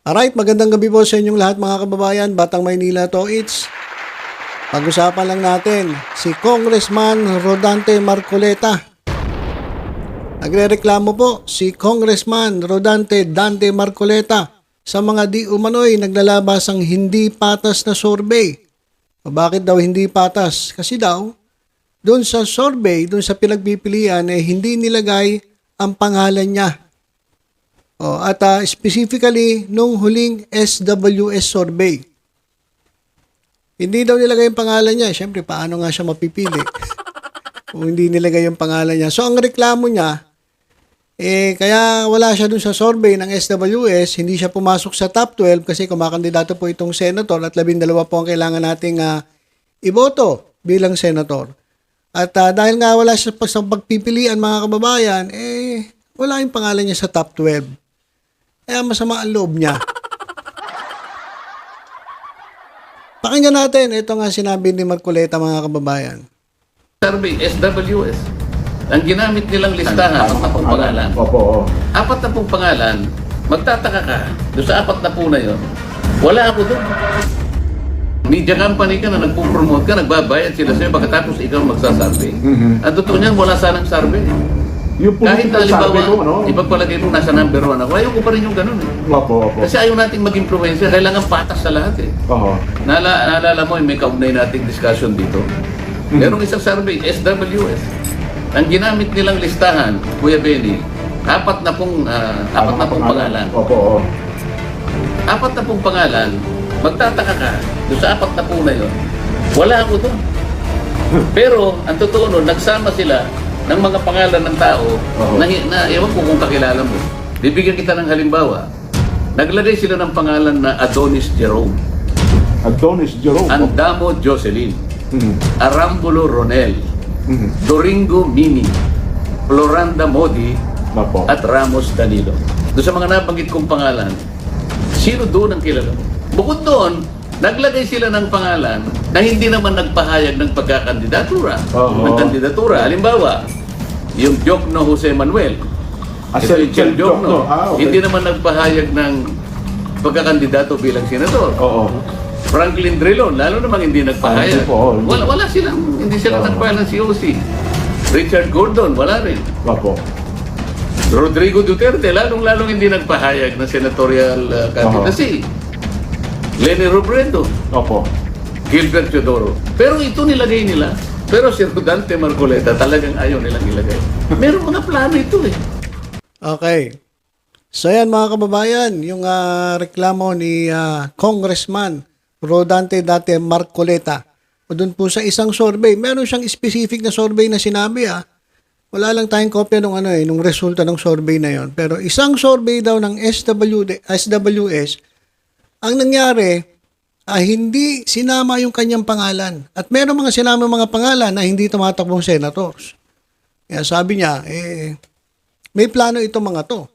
Alright, magandang gabi po sa inyong lahat mga kababayan. Batang Maynila to, it's pag-usapan lang natin si Congressman Rodante Marcoleta. Nagrereklamo po si Congressman Rodante Dante Marcoleta sa mga di umano'y naglalabas ang hindi patas na survey. O bakit daw hindi patas? Kasi daw, doon sa survey, doon sa pinagpipilian, hindi nilagay ang pangalan niya. At specifically, nung huling SWS survey. Hindi daw nilagay yung pangalan niya. Siyempre, paano nga siya mapipili kung hindi nilagay yung pangalan niya? So, ang reklamo niya, kaya wala siya dun sa survey ng SWS, hindi siya pumasok sa top 12 kasi kumakandidato po itong senator at 12 po ang kailangan nating iboto bilang senator. At dahil nga wala siya sa pagpipilian mga kababayan, wala yung pangalan niya sa top 12. Kaya masama ang loob niya. Pakinggan natin, ito nga sinabi ni Marcoleta mga kababayan. Survey, SWS. Ang ginamit nilang listahan, 4 pangalan. Opo. 4 pangalan, magtataka ka, doon sa 4 na yun, wala ako doon. Media company ka na nagpo-promote ka, nagbabayad sila sa'yo, pagkatapos ikaw magsasurvey. Ang totoo niyan, wala sanang survey. Yung Kahit political survey ko, halimbawa, ipagpalagay mo nasa number 1 ako, ayaw ko pa rin yung ganun eh. Opo. Kasi ayaw nating mag-influensya, kailangan patas sa lahat eh. Oho. Naalala mo, may kaugnay nating discussion dito. Merong isang survey, SWS. Ang ginamit nilang listahan, Kuya Benny, 4 na pong pangalan. Opo. 4 na pong pangalan, magtataka ka, doon sa 4 na po na yun, wala ako doon. Pero, ang totoo nun, nagsama sila ng mga pangalan ng tao na ewan ko kung kakilala mo. Bibigyan kita ng halimbawa. Naglagay sila ng pangalan na Adonis Jerome, Adonis Jerome. Andamo Jocelyn, Arambulo Ronel, Doringo Mini, Floranda Modi, Opo. at Ramos Danilo. Doon sa mga nabanggit kong pangalan, sino doon ang kilala mo? Bukod doon, naglagay sila ng pangalan na hindi naman nagpahayag ng pagkakandidatura. Ng kandidatura. Halimbawa, yung Diokno Jose Manuel. Ito yung Chel Diokno. Okay. Hindi naman nagpahayag ng pagkakandidato bilang senador. Oo. Franklin Drilon, lalo namang hindi nagpahayag. Wala silang, hindi sila nagpahayag ng COC. Richard Gordon, wala rin. Opo. Rodrigo Duterte, lalong-lalong hindi nagpahayag ng senatorial candidacy. Leni Robredo, Opo. Gilbert Teodoro. Pero ito nilagay nila. Pero si Rodante Marcoleta talagang ayaw nilang ilagay. Meron mga plano ito eh. Okay. So yan mga kababayan, yung reklamo ni Congressman Rodante Dante Marcoleta. O dun po sa isang survey, meron siyang specific na survey na sinabi Wala lang tayong kopya nung resulta ng survey na yon. Pero isang survey daw ng SWS, ang nangyari, hindi sinama yung kanyang pangalan. At meron mga sinama mga pangalan na hindi tumatakbong senators. Kaya sabi niya, may plano itong mga to.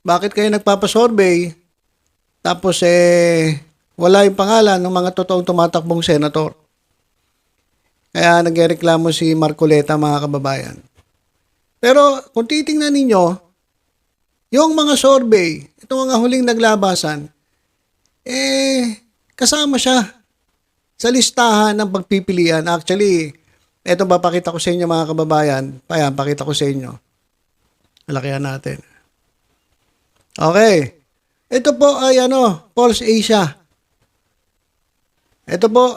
Bakit kayo nagpapasurvey, tapos wala yung pangalan ng mga totoong tumatakbong senator? Kaya nagreklamo si Marcoleta mga kababayan. Pero kung titingnan ninyo, yung mga survey, itong mga huling naglabasan, kasama siya sa listahan ng pagpipilian. Actually, ito papakita ko sa inyo mga kababayan. Pakita ko sa inyo. Malakihan natin. Okay. Ito po ay Pulse Asia. Ito po,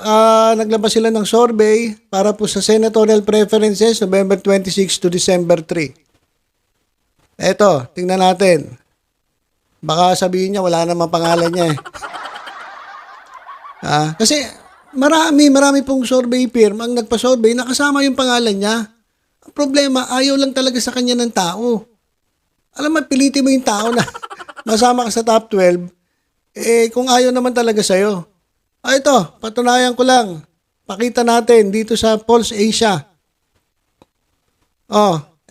naglabas sila ng survey para po sa senatorial preferences November 26 to December 3. Ito, tingnan natin. Baka sabihin niya wala namang pangalan niya kasi marami pong survey firm ang nagpa-survey nakasama yung pangalan niya. Ang problema, ayaw lang talaga sa kanya ng tao. Alam mo, pilitin mo yung tao na masama ka sa top 12, kung ayaw naman talaga sa'yo. Ito, patunayan ko lang. Pakita natin dito sa Pulse Asia.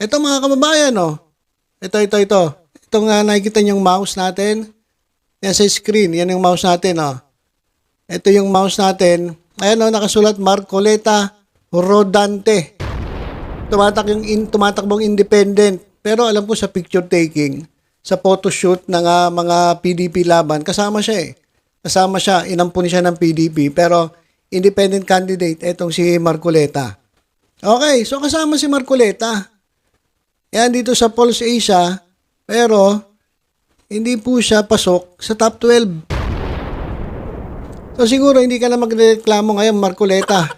Ito mga kababayan, Ito. Itong nakikita niyong mouse natin. Yan sa screen, yan yung mouse natin, Ito yung mouse natin. Ayan nakasulat Marcoleta Rodante. Tumatakbong independent. Pero alam ko sa picture taking, sa photoshoot ng mga PDP laban. Kasama siya eh. Kasama siya, inampun siya ng PDP. Pero independent candidate, etong si Marcoleta. Okay, so kasama si Marcoleta. Yan dito sa Pulse Asia, pero hindi po siya pasok sa top 12. So siguro hindi ka na magreklamo ngayon, Marcoleta.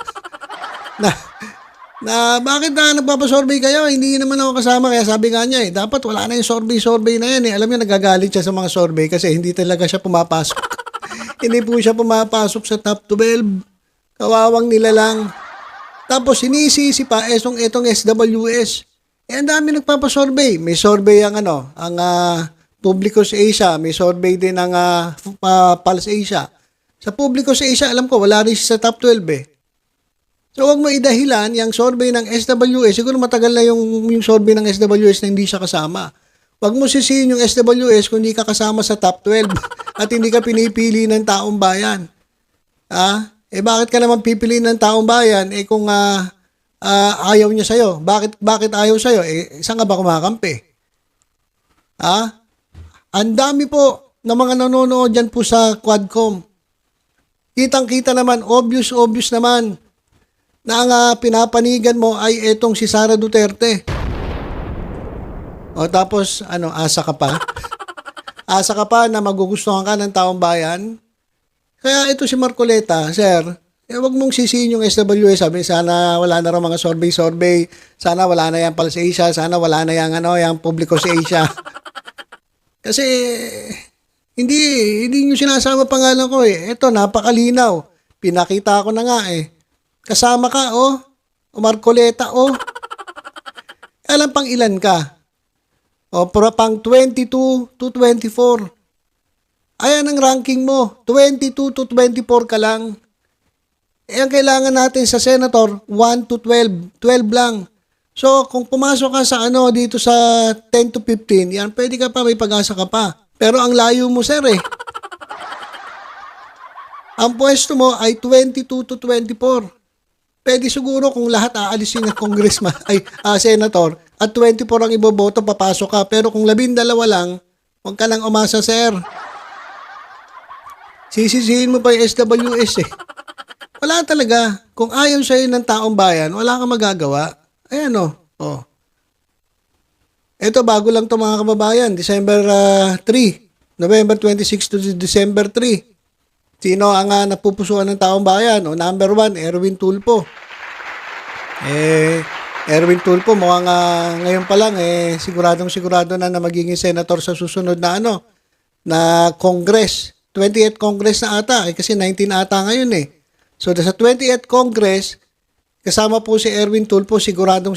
na bakit na nagpapasurvey kayo? Hindi naman ako kasama. Kaya sabi nga niya dapat wala na yung survey na yan Alam niyo, nagagalit siya sa mga survey kasi hindi talaga siya pumapasok. Hindi po siya pumapasok sa top 12. Kawawang nila lang. Tapos sinisisi pa etong SWS. Ang dami nagpapasurvey. May survey ang Publicus Asia. May survey din ang Pulse Asia. Sa Publicus Asia, alam ko, wala rin siya sa top 12 eh. So, huwag mo idahilan yung survey ng SWS. Siguro matagal na yung survey ng SWS na hindi siya kasama. Huwag mo sisihin yung SWS kung hindi ka kasama sa top 12 at hindi ka pinipili ng taong bayan. Bakit ka naman pipili ng taong bayan kung ayaw niya sa'yo? Bakit ayaw sa'yo? Saan ka ba kumakampi? Ang dami po ng mga nanonood dyan po sa Quadcom. Kitang-kita naman, obvious naman na ang pinapanigan mo ay etong si Sara Duterte. O tapos, asa ka pa? Asa ka pa na magugustuhan ka ng taong bayan? Kaya ito si Marcoleta, sir, wag mong sisihin yung SWS. Sabi, sana wala na rin mga survey. Sana wala na yung Pulse Asia. Sana wala na yung Publicus Asia. Kasi, hindi nyo sinasama pangalan ko eh. Ito, napakalinaw. Pinakita ko na nga eh. Kasama ka, O Marcoleta, Alam pang ilan ka? Pang 22 to 24. Ayan ang ranking mo. 22 to 24 ka lang. Ang kailangan natin sa senator, 1 to 12. 12 lang. So, kung pumasok ka sa dito sa 10 to 15, yan, pwede ka pa, may pag-asa ka pa. Pero ang layo mo, sir, eh. Ang pwesto mo ay 22 to 24. Pwede siguro kung lahat aalisin ng congressman, senator, at 24 ang iboboto, papasok ka. Pero kung 12 lang, huwag ka nang umasa, sir. Sisisihin mo pa yung SWS eh. Wala talaga. Kung ayaw sa'yo ng taong bayan, wala kang magagawa. Ayan o. Ito, bago lang to mga kababayan. December 3. November 26 to December 3. Sino ang napupusuan ng taong bayan? Number 1, Erwin Tulfo. Erwin Tulfo, mukhang ngayon pa lang, sigurado na magiging senator sa susunod na na Congress. 28th Congress na ata, kasi 19 ata ngayon eh. So, sa 28th Congress, kasama po si Erwin Tulfo, sigurado.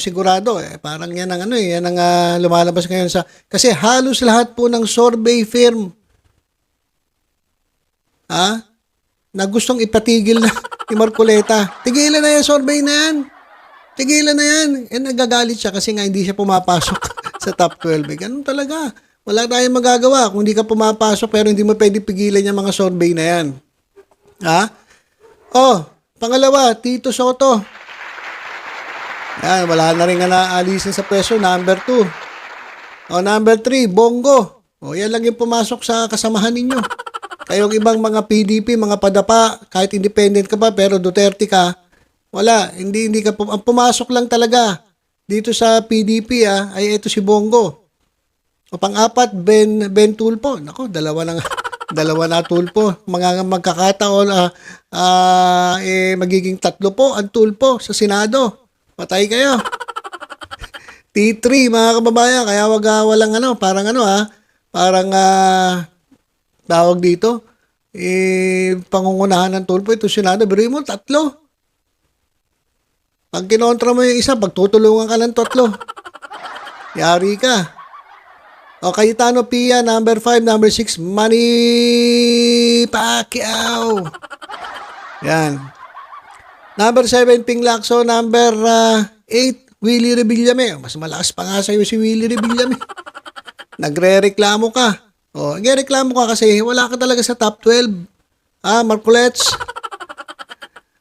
Parang yan ang yan ang lumalabas ngayon kasi halos lahat po ng survey firm na gustong ipatigil na ni Marcoleta. Tigilan na yan, survey na yan. Tigilan na yan. Nagagalit siya kasi nga hindi siya pumapasok sa top 12. Ganun talaga. Wala tayong magagawa kung hindi ka pumapasok pero hindi mo pwede pigilan yung mga survey na yan. Pangalawa, Tito Soto. Yan, wala na rin naalisin sa pwesto. Number 2. Number 3, Bongo. Yan lang yung pumasok sa kasamahan ninyo. Kayong ibang mga PDP, mga padapa, kahit independent ka pa, pero Duterte ka, wala. Hindi ka ang pumasok lang talaga dito sa PDP ay ito si Bongo. Pang-apat, Ben Tulfo. Nako, dalawa na Tulfo. Mga magkakataon, magiging 3 po ang Tulfo sa Senado. Patay kayo. T3, mga kababayan. Kaya walang parang tawag dito, pangungunahan ng Tulfo, ito Senado, biro mo, 3. Pag kinontra mo yung isa, pagtutulungan ka ng 3. Yari ka. Cayetano Pia, number 5, number 6, Manny Pacquiao. Yan. Number 7, Ping Lacson, number 8, Willie Revillame. Mas malakas pa nga sa'yo si Willie Revillame. Nagre-reklamo ka. Nagre-reklamo ka kasi wala ka talaga sa top 12. Marcolets.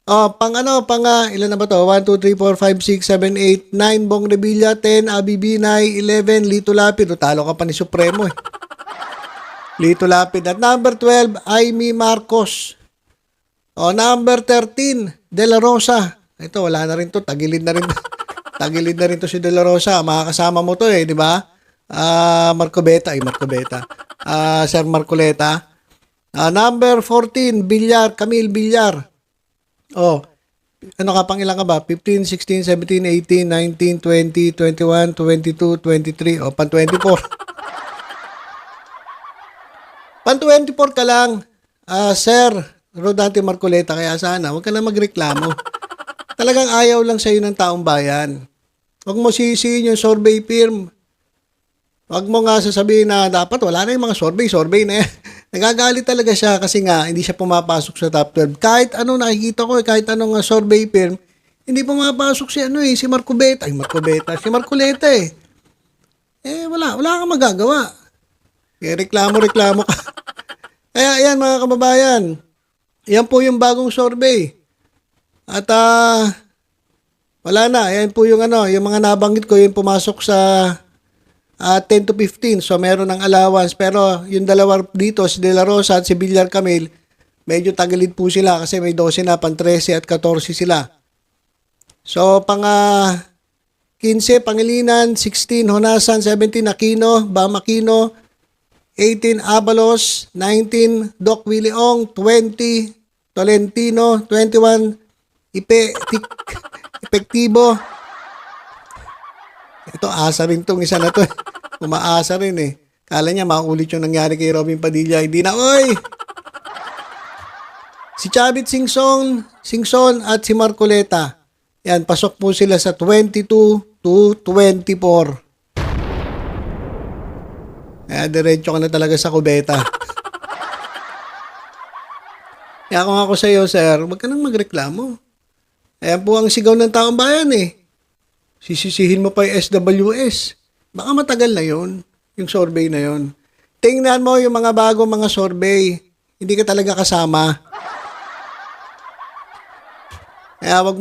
Ilan na ba to? 1, 2, 3, 4, 5, 6, 7, 8, 9, Bong Revilla, 10, Abi Binay, 11, Lito Lapid. Talo ka pa ni Supremo eh. Lito Lapid. At number 12, Amy Marcos. O, number 13, De La Rosa. Ito, wala na rin to. Tagilid na rin. Tagilid na rin to si De La Rosa. Makakasama mo to di ba? Marcobeta. Sir Marcoleta. Number 14, Villar, Camille Villar. Oh, ano ka pang ilang ka ba? 15, 16, 17, 18, 19, 20, 21, 22, 23, o pan 24. Pan 24 ka lang, Sir Rodante Marcoleta, kaya sana huwag ka na magreklamo. Talagang ayaw lang sa'yo ng taong bayan. Huwag mo sisihin yung survey firm. Huwag mo nga sasabihin na dapat wala na yung mga survey na yan. Nagagalit talaga siya kasi nga hindi siya pumapasok sa top 12. Kahit anong nakikita ko, kahit anong survey firm, hindi pumapasok si Marcobeta. Si Marcoleta wala kang magagawa. Reklamo ka. Kaya yan mga kababayan, yan po yung bagong survey. At wala na, yan po yung yung mga nabanggit ko, yung pumasok sa 10 to 15. So meron ng allowance, pero yung dalawa dito, si De La Rosa at si Villar Camille, medyo tagilid po sila kasi may 12 na, pang 13 at 14 sila. So pang 15, Pangilinan, 16, Honasan, 17, Aquino, Bam Aquino, 18, Abalos, 19, Doc Williong, 20, Tolentino, 21, Epektibo. Ito, asa rin tong isa na to. Umaasa rin Kala niya maulit yung nangyari kay Robin Padilla. Hindi na, oy! Si Chavit Singson at si Marcoleta. Yan, pasok po sila sa 22 to 24. Kaya diretso ka na talaga sa kubeta. Kaya kung ako sa iyo, sir, wag ka nang magreklamo. Ayan po ang sigaw ng taong bayan Sisisihin mo pa yung SWS. Baka matagal na yon, yung survey na yon. Tingnan mo yung mga bagong mga survey. Hindi ka talaga kasama. Kaya wag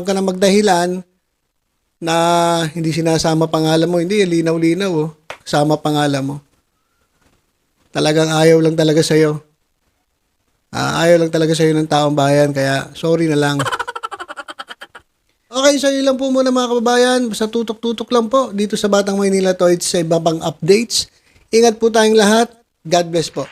ka nang magdahilan na hindi sinasama pangalan mo. Hindi, linaw-linaw kasama pangalan mo. Talagang ayaw lang talaga sa'yo. Ayaw lang talaga sa'yo ng taong bayan, kaya sorry na lang. Okay, so yun lang po muna mga kababayan. Basta tutok-tutok lang po dito sa Batang Maynila Toys sa iba pang updates. Ingat po tayong lahat. God bless po.